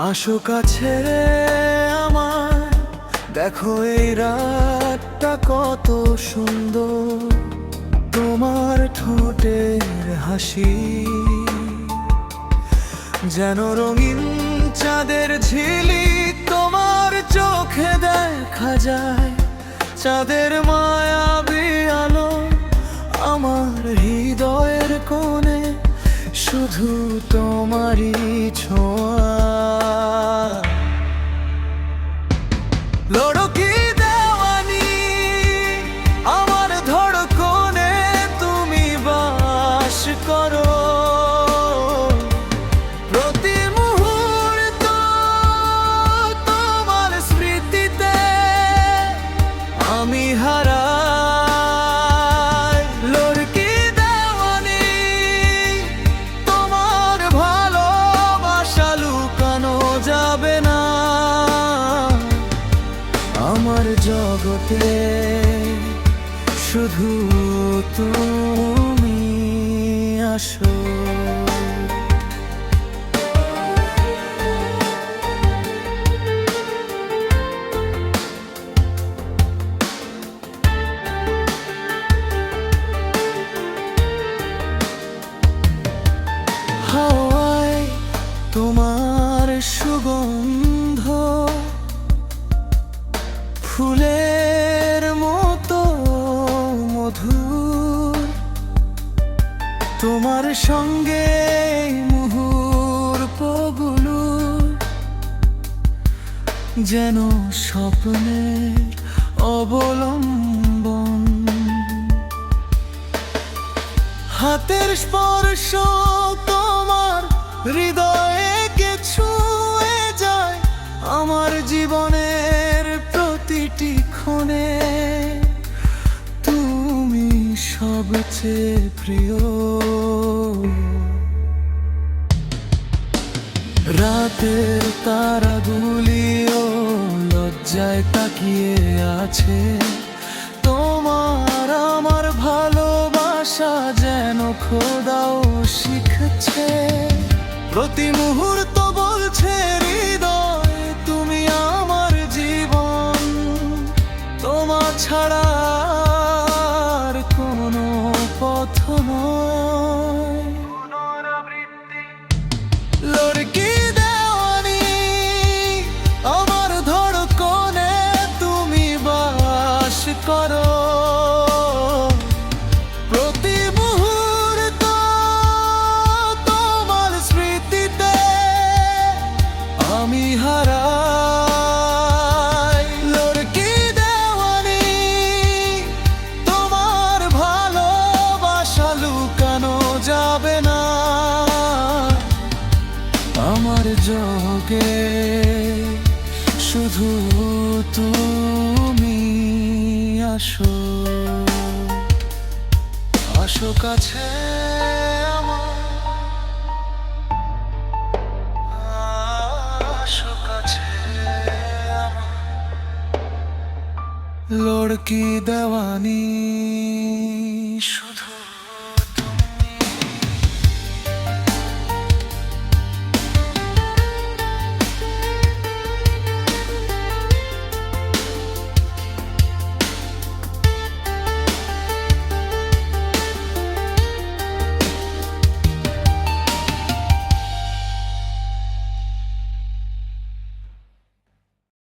আসো কাছে রে আমার, দেখো এই রাতটা কত সুন্দর। তোমার ঠোঁটের হাসি যেন রঙিন চাঁদের ঝিলিক, তোমার চোখে দেখা যায় চাঁদের মায়াবী আলো। আমার হৃদয়ের কোণে শুধু তোমারই ছোঁয়া। লড়কি দেওয়ানি আমার ধড়কনে তুমি বাস করো। প্রতি মুহূর্ত তোমার স্মৃতিতে আমি হারাই। লড়কি দেওয়ানি তোমার ভালোবাসা লুকানো যাবে না। আমার জগতে শুধু তুমি আসো। হাওয়ায় তোমার সুগন্ধ ফুলের মতো মধুর। তোমার সঙ্গে মুহূর্তগুলো যেন স্বপ্নের অবলম্বন। হাতের স্পর্শ তোমার হৃদয়ে কে ছুঁয়ে যায় আমার জীবনের প্রতিটি ক্ষণে। তুমি সবচেয়ে প্রিয়। রাতের তারাগুলিও লজ্জায় তাকিয়ে আছে। তোমার আমার ভালোবাসা যেন খোদাও শিখছে। প্রতি মুহূর্ত বলছে হৃদয় তুমি আমার জীবন। তোমার ছাড়া আর কোনো পথ নয়। লড়কি দেওয়ানি আমার ধড়কনে তুমি বাস করো। প্রতি মুহূর্ত তোমার স্মৃতিতে আমি হারাই। লড়কি দেওয়ানি তোমার ভালোবাসা লুকানো যাবে না। আমার জগে শুধু তুমি আসো। আসো কাছে আমার, আসো কাছে আমার। লড়কি দেওয়ানি।